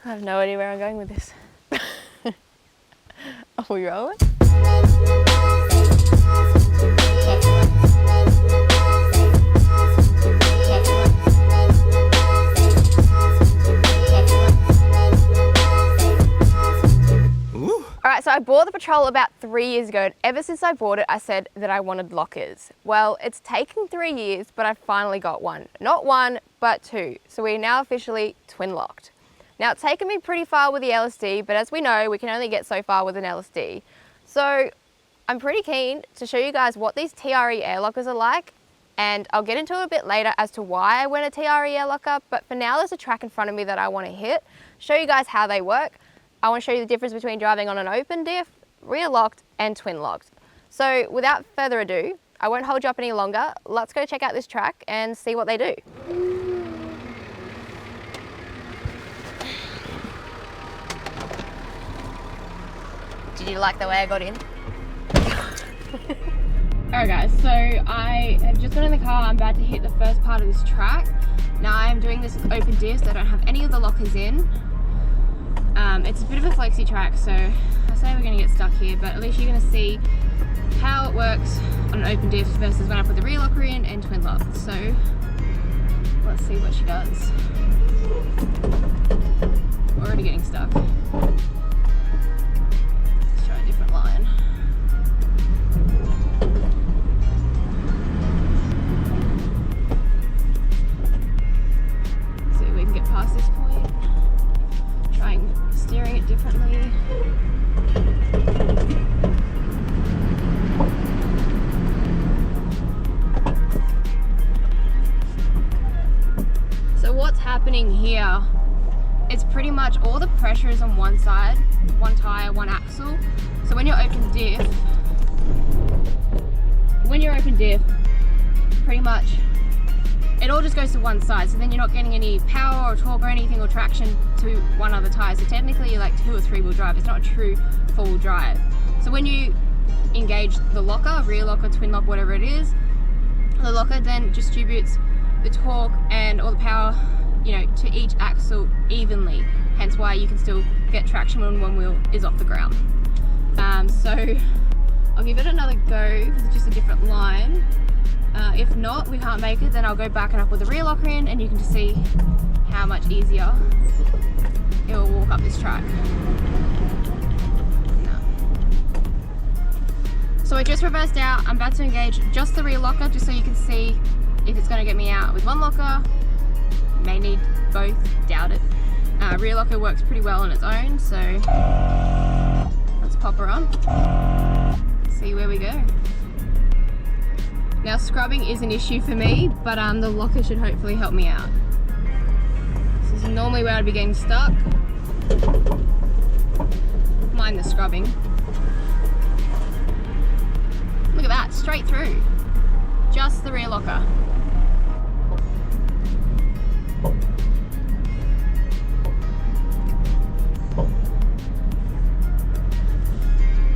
I have no idea where I'm going with this. Are we rolling? Alright, so I bought the Patrol about 3 years ago, and ever since I bought it, I said that I wanted lockers. Well, it's taken 3 years, but I finally got one. Not one, but two. So we're now officially twin locked. Now, it's taken me pretty far with the LSD, but as we know, we can only get so far with an LSD. So I'm pretty keen to show you guys what these TRE air lockers are like, and I'll get into it a bit later as to why I went a TRE air locker, but for now there's a track in front of me that I want to hit, show you guys how they work. I want to show you the difference between driving on an open diff, rear locked, and twin locked. So without further ado, I won't hold you up any longer. Let's go check out this track and see what they do. Did you like the way I got in? Alright guys, so I have just got in the car. I'm about to hit the first part of this track. Now I am doing this with open diffs. I don't have any of the lockers in. It's a bit of a flexy track, so I say we're going to get stuck here, but at least you're going to see how it works on an open diff versus when I put the rear locker in and twin locked. So let's see what she does. We're already getting stuck. Let's try a different line. See if we can get past this point. Trying steering it differently. So what's happening here? It's pretty much all the pressure is on one side, one tire, one axle. So when you're open diff, pretty much it all just goes to one side, so then you're not getting any power or torque or anything or traction to one other tire. So technically you're like 2 or 3 wheel drive. It's not a true 4-wheel drive. So when you engage the locker, rear locker, twin lock, whatever it is, the locker then distributes the torque and all the power, you know, to each axle evenly. Hence why you can still get traction when one wheel is off the ground. So I'll give it another go because it's just a different line. If not, we can't make it, then I'll go back and up with the rear locker in, and you can just see how much easier it will walk up this track. No. So I just reversed out. I'm about to engage just the rear locker, just so you can see if it's going to get me out with one locker. May need both, doubt it. Rear locker works pretty well on its own, so let's pop her on, see where we go. Now scrubbing is an issue for me, but the locker should hopefully help me out. This is normally where I'd be getting stuck. Mind the scrubbing. Look at that, straight through. Just the rear locker.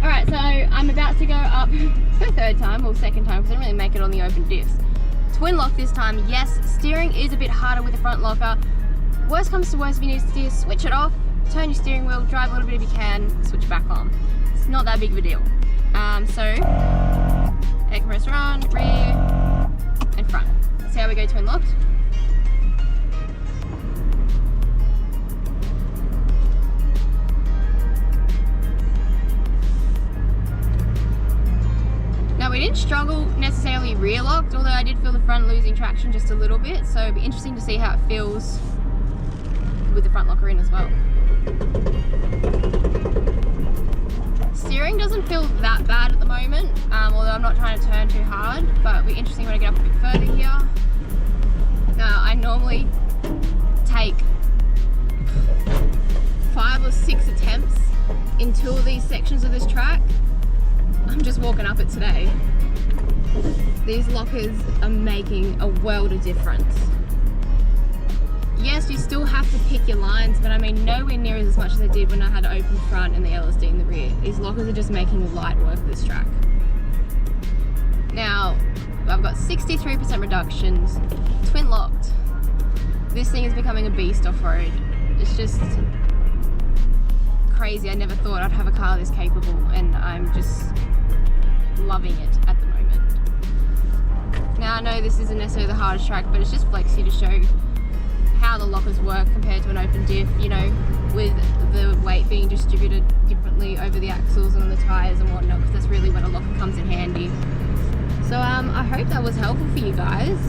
Alright, so I'm about to go up for a third time, or second time, because I didn't really make it on the open diffs. Twin lock this time. Yes, steering is a bit harder with the front locker. Worst comes to worst, if you need to steer, switch it off, turn your steering wheel, drive a little bit if you can, switch back on. It's not that big of a deal. So, air compressor on, rear, and front. Let's see how we go twin locked. Now we didn't struggle necessarily rear locked, although I did feel the front losing traction just a little bit, so it'll be interesting to see how it feels with the front locker in as well. Steering doesn't feel that bad at the moment, although I'm not trying to turn too hard, but it'll be interesting when I get up a bit further here. Now I normally take 5 or 6 attempts in 2 of these sections of this track. I'm just walking up it today. These lockers are making a world of difference. Yes, you still have to pick your lines, but I mean nowhere near as much as I did when I had open front and the LSD in the rear. These lockers are just making light work of this track. Now, I've got 63% reductions, twin locked. This thing is becoming a beast off-road. It's just crazy. I never thought I'd have a car this capable, and I'm just loving it at the moment. Now I know this isn't necessarily the hardest track, but it's just flexy to show how the lockers work compared to an open diff, you know, with the weight being distributed differently over the axles and on the tyres and whatnot, because that's really when a locker comes in handy. So I hope that was helpful for you guys.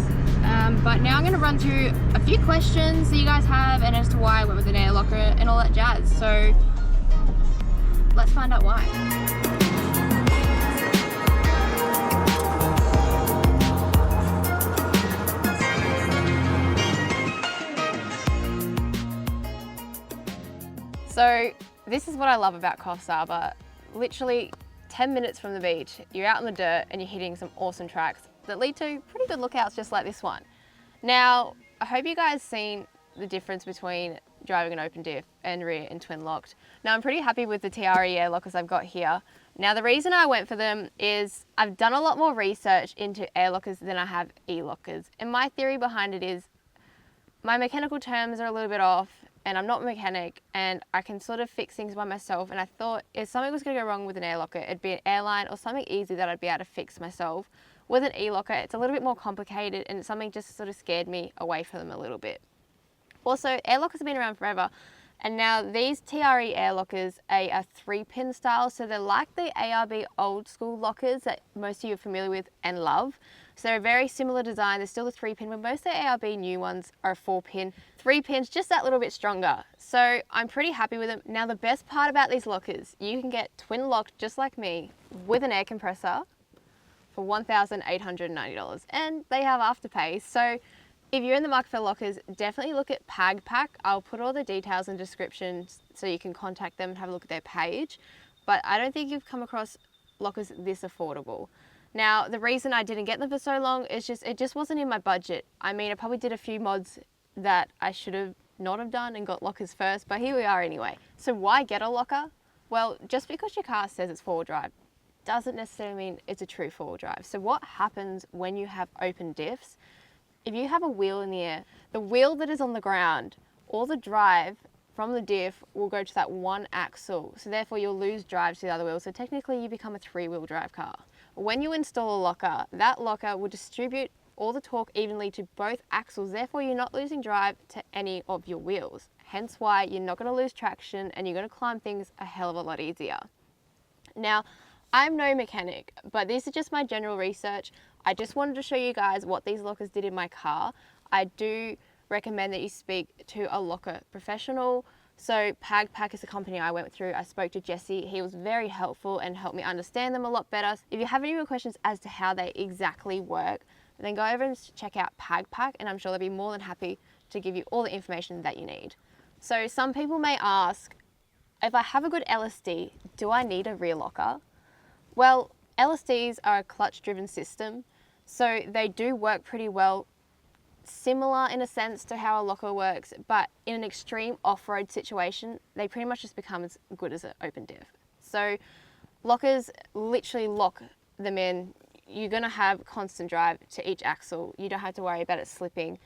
But now I'm going to run through a few questions that you guys have and as to why I went with an air locker and all that jazz. So let's find out why. So this is what I love about Coffs Harbour. Literally 10 minutes from the beach, you're out in the dirt and you're hitting some awesome tracks that lead to pretty good lookouts just like this one. Now, I hope you guys seen the difference between driving an open diff and rear and twin locked. Now, I'm pretty happy with the TRE air lockers I've got here. Now, the reason I went for them is I've done a lot more research into air lockers than I have e-lockers. And my theory behind it is my mechanical terms are a little bit off, and I'm not a mechanic, and I can sort of fix things by myself. And I thought if something was going to go wrong with an air locker, it'd be an airline or something easy that I'd be able to fix myself. With an e-locker, it's a little bit more complicated, and it's something just sort of scared me away from them a little bit. Also, air lockers have been around forever, and now these TRE air lockers are a 3-pin style, so they're like the ARB old school lockers that most of you are familiar with and love. So they're a very similar design. They're still a 3-pin, but most of the ARB new ones are a 4-pin. 3 pins, just that little bit stronger. So I'm pretty happy with them. Now, the best part about these lockers, you can get twin locked just like me with an air compressor for $1,890, and they have afterpay. So if you're in the market for lockers, definitely look at Pagpac. I'll put all the details in descriptions so you can contact them and have a look at their page. But I don't think you've come across lockers this affordable. Now, the reason I didn't get them for so long is it just wasn't in my budget. I mean, I probably did a few mods that I should have not have done and got lockers first, but here we are anyway. So why get a locker? Well, just because your car says it's 4-wheel drive doesn't necessarily mean it's a true 4-wheel drive. So what happens when you have open diffs? If you have a wheel in the air, the wheel that is on the ground, all the drive from the diff will go to that one axle. So therefore you'll lose drive to the other wheel. So technically you become a 3-wheel drive car. When you install a locker, that locker will distribute all the torque evenly to both axles. Therefore you're not losing drive to any of your wheels. Hence why you're not going to lose traction and you're going to climb things a hell of a lot easier. Now, I'm no mechanic, but this is just my general research. I just wanted to show you guys what these lockers did in my car. I do recommend that you speak to a locker professional. So Pagpac is the company I went through. I spoke to Jesse. He was very helpful and helped me understand them a lot better. If you have any more questions as to how they exactly work, then go over and check out Pagpac, and I'm sure they'll be more than happy to give you all the information that you need. So some people may ask, if I have a good LSD, do I need a rear locker? Well, LSDs are a clutch-driven system, so they do work pretty well, similar in a sense to how a locker works, but in an extreme off-road situation, they pretty much just become as good as an open diff. So lockers literally lock them in. You're going to have constant drive to each axle. You don't have to worry about it slipping.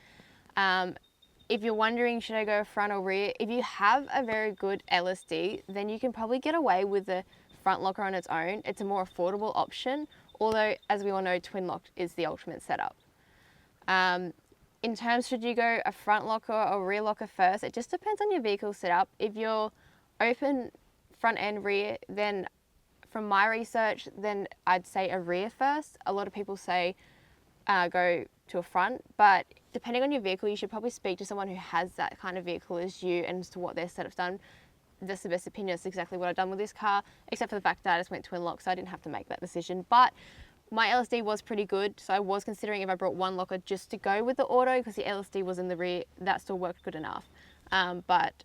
If you're wondering, should I go front or rear? If you have a very good LSD, then you can probably get away with the front locker on its own. It's a more affordable option, although as we all know, twin locked is the ultimate setup. In terms, should you go a front locker or rear locker first? It just depends on your vehicle setup. If you're open front and rear, then from my research, then I'd say a rear first. A lot of people say go to a front, but depending on your vehicle, you should probably speak to someone who has that kind of vehicle as you and as to what their setup's done. That's the best opinion. That's exactly what I've done with this car, except for the fact that I just went twin lock, so I didn't have to make that decision. But my LSD was pretty good, so I was considering if I brought one locker just to go with the auto, because the LSD was in the rear, that still worked good enough. But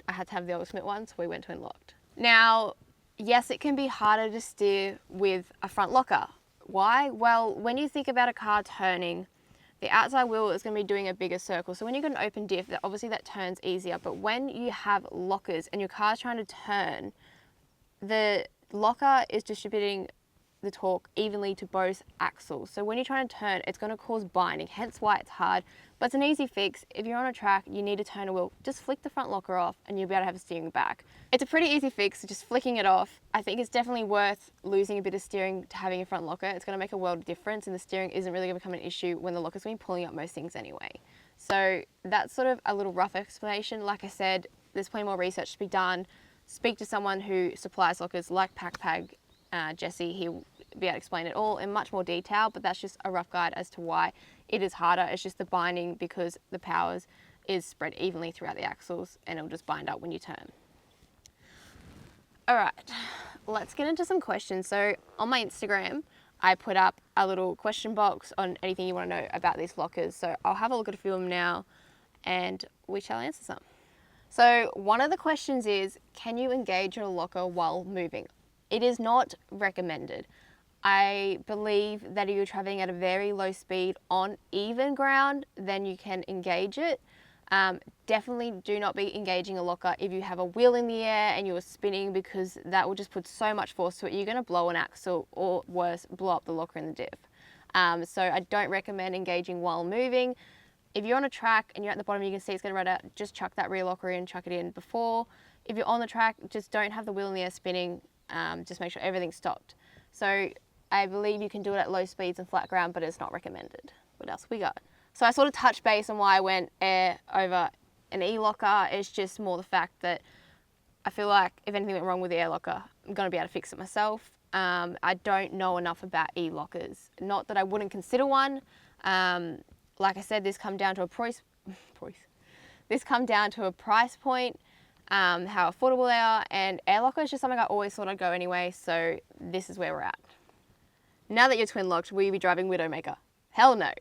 I had to have the ultimate one, so we went twin locked. Now, yes, it can be harder to steer with a front locker. Why? Well, when you think about a car turning, the outside wheel is going to be doing a bigger circle. So when you've got an open diff, obviously that turns easier. But when you have lockers and your car's trying to turn, the locker is distributing the torque evenly to both axles. So when you're trying to turn, it's going to cause binding, hence why it's hard. But it's an easy fix. If you're on a track, you need to turn a wheel, just flick the front locker off and you'll be able to have a steering back. It's a pretty easy fix, just flicking it off. I think it's definitely worth losing a bit of steering to having a front locker. It's going to make a world of difference, and the steering isn't really going to become an issue when the locker's going to be pulling up most things anyway. So that's sort of a little rough explanation. Like I said, there's plenty more research to be done. Speak to someone who supplies lockers like Pagpac, Jesse. He'll be able to explain it all in much more detail, but that's just a rough guide as to why it is harder. It's just the binding, because the powers is spread evenly throughout the axles and it'll just bind up when you turn. All right, let's get into some questions. So on my Instagram, I put up a little question box on anything you want to know about these lockers. So I'll have a look at a few of them now and we shall answer some. So one of the questions is, can you engage your locker while moving? It is not recommended. I believe that if you're traveling at a very low speed on even ground, then you can engage it. Definitely do not be engaging a locker if you have a wheel in the air and you're spinning, because that will just put so much force to it. You're going to blow an axle, or worse, blow up the locker in the diff. So I don't recommend engaging while moving. If you're on a track and you're at the bottom, you can see it's going to run out, just chuck that rear locker in, chuck it in before. If you're on the track, just don't have the wheel in the air spinning. Just make sure everything's stopped. So I believe you can do it at low speeds and flat ground, but it's not recommended. What else we got? So I sort of touched base on why I went air over an e-locker. It's just more the fact that I feel like if anything went wrong with the air locker, I'm going to be able to fix it myself. I don't know enough about e-lockers. Not that I wouldn't consider one. Like I said, this come down to a price point, how affordable they are, and air locker is just something I always thought I'd go anyway, so this is where we're at. Now that you're twin locked, will you be driving Widowmaker? Hell no.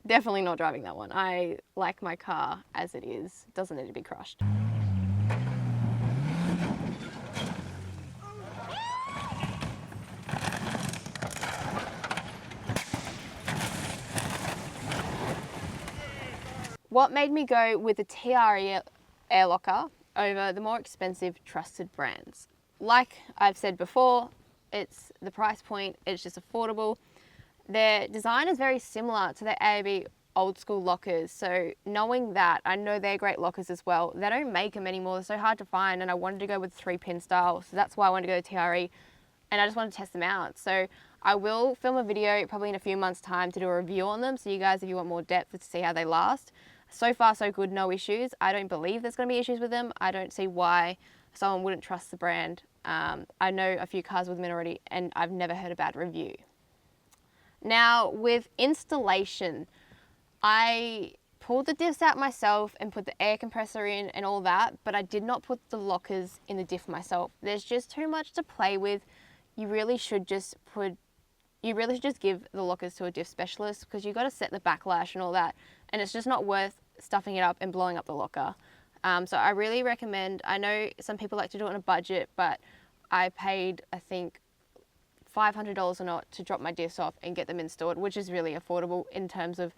Definitely not driving that one. I like my car as it is. It doesn't need to be crushed. What made me go with the TRE Air Locker over the more expensive trusted brands? Like I've said before, it's the price point, it's just affordable. Their design is very similar to the AAB old school lockers, so knowing that, I know they're great lockers as well. They don't make them anymore, they're so hard to find, and I wanted to go with 3-pin style, so that's why I wanted to go to TRE, and I just wanted to test them out. So I will film a video probably in a few months' time to do a review on them, so you guys, if you want more depth, to see how they last. So far so good, no issues. I don't believe there's going to be issues with them. I don't see why someone wouldn't trust the brand. I know a few cars with them already, and I've never heard a bad review. Now with installation, I pulled the diffs out myself and put the air compressor in and all that, but I did not put the lockers in the diff myself. There's just too much to play with. You really should just give the lockers to a diff specialist, because you've got to set the backlash and all that, and it's just not worth stuffing it up and blowing up the locker. So I really recommend, I know some people like to do it on a budget, but I paid, I think, $500 or not to drop my diffs off and get them installed, which is really affordable in terms of,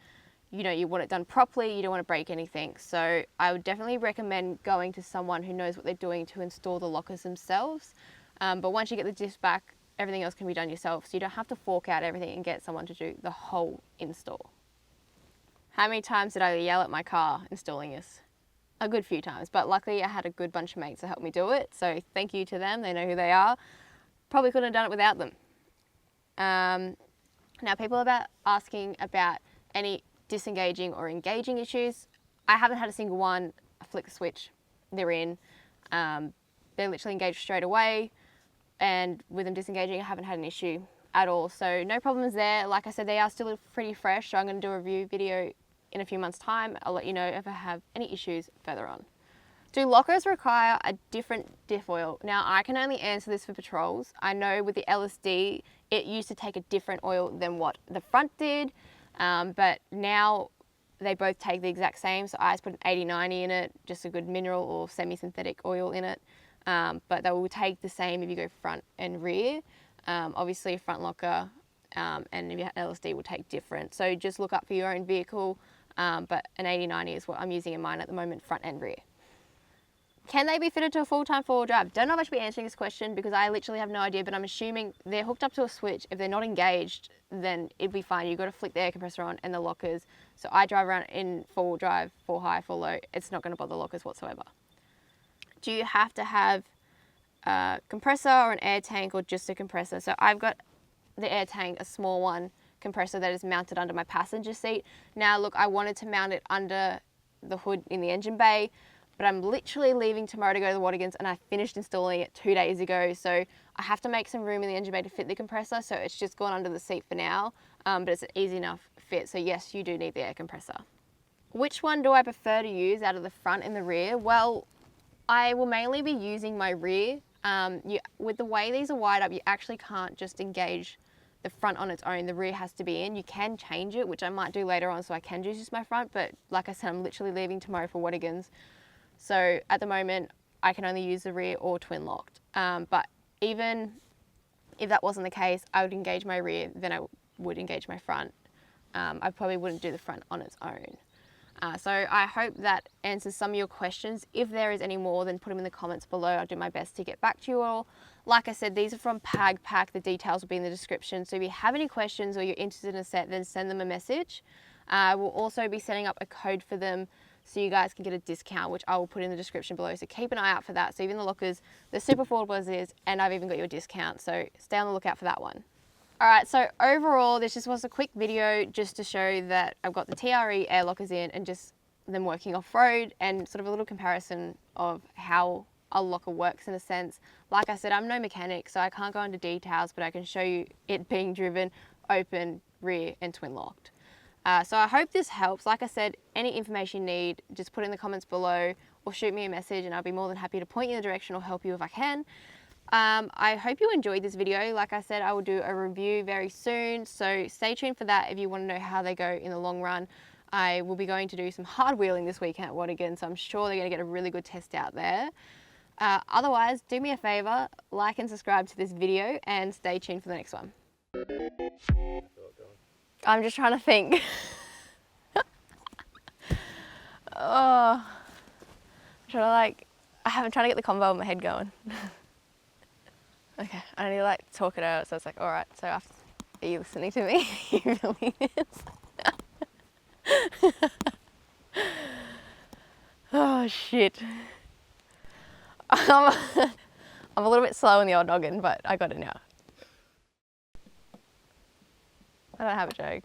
you know, you want it done properly, you don't want to break anything. So I would definitely recommend going to someone who knows what they're doing to install the lockers themselves. But once you get the diffs back, everything else can be done yourself, so you don't have to fork out everything and get someone to do the whole install. How many times did I yell at my car installing this? A good few times, but luckily I had a good bunch of mates to help me do it, so thank you to them, they know who they are. Probably couldn't have done it without them. Now people are asking about any disengaging or engaging issues. I haven't had a single one. I flick the switch, they're in. They're literally engaged straight away, and with them disengaging I haven't had an issue at all, so no problems there. Like I said, they are still pretty fresh, so I'm going to do a review video in a few months' time. I'll let you know if I have any issues further on. Do lockers require a different diff oil? Now I can only answer this for patrols. I know with the LSD it used to take a different oil than what the front did, but now they both take the exact same. So I just put an 80-90 in it, just a good mineral or semi-synthetic oil in it, but they will take the same if you go front and rear. Obviously a front locker and if you have LSD will take different, so just look up for your own vehicle, but an 80-90 is what I'm using in mine at the moment, front and rear. Can they be fitted to a full-time four-wheel drive? Don't know if I should be answering this question because I literally have no idea, but I'm assuming they're hooked up to a switch. If they're not engaged, then it'd be fine. You've got to flick the air compressor on and the lockers. So I drive around in four-wheel drive, full high, full low. It's not going to bother the lockers whatsoever. Do you have to have a compressor or an air tank or just a compressor? So I've got the air tank, a small one, compressor that is mounted under my passenger seat. Now look, I wanted to mount it under the hood in the engine bay, but I'm literally leaving tomorrow to go to the Watergans and I finished installing it 2 days ago. So I have to make some room in the engine bay to fit the compressor. So it's just gone under the seat for now, but it's an easy enough fit. So yes, you do need the air compressor. Which one do I prefer to use out of the front and the rear? Well, I will mainly be using my rear. With the way these are wired up, you actually can't just engage the front on its own. The rear has to be in. You can change it, which I might do later on so I can use my front, but like I said, I'm literally leaving tomorrow for Watergans. So at the moment, I can only use the rear or twin locked. But even if that wasn't the case, I would engage my rear, then I would engage my front. I probably wouldn't do the front on its own. So I hope that answers some of your questions. If there is any more, then put them in the comments below. I'll do my best to get back to you all. Like I said, these are from Pagpac. The details will be in the description. So if you have any questions or you're interested in a set, then send them a message. We'll also be setting up a code for them so you guys can get a discount, which I will put in the description below. So keep an eye out for that. So even the lockers, they're super affordable as it is, and I've even got you a discount. So stay on the lookout for that one. All right, so overall, this just was a quick video just to show that I've got the TRE air lockers in and just them working off-road and sort of a little comparison of how a locker works in a sense. Like I said, I'm no mechanic, so I can't go into details, but I can show you it being driven, open, rear, and twin locked. So I hope this helps. Like I said, any information you need, just put it in the comments below or shoot me a message and I'll be more than happy to point you in the direction or help you if I can. I hope you enjoyed this video. Like I said, I will do a review very soon, so stay tuned for that if you want to know how they go in the long run. I will be going to do some hard wheeling this weekend at Watergans, so I'm sure they're going to get a really good test out there. Otherwise, do me a favor, like and subscribe to this video and stay tuned for the next one. I'm just trying to think. I'm trying to get the convo in my head going. Okay, I need to like talk it out, so it's like, all right, so after, are you listening to me? Are you filming this? Oh shit. I'm a little bit slow in the old noggin, but I got it now. I don't have a joke.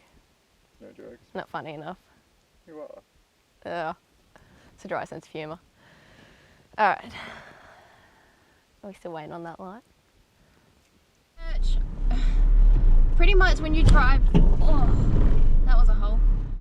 No jokes? Not funny enough. You are. It's a dry sense of humour. Alright. Are we still waiting on that light? Pretty much when you drive... Oh, that was a hole.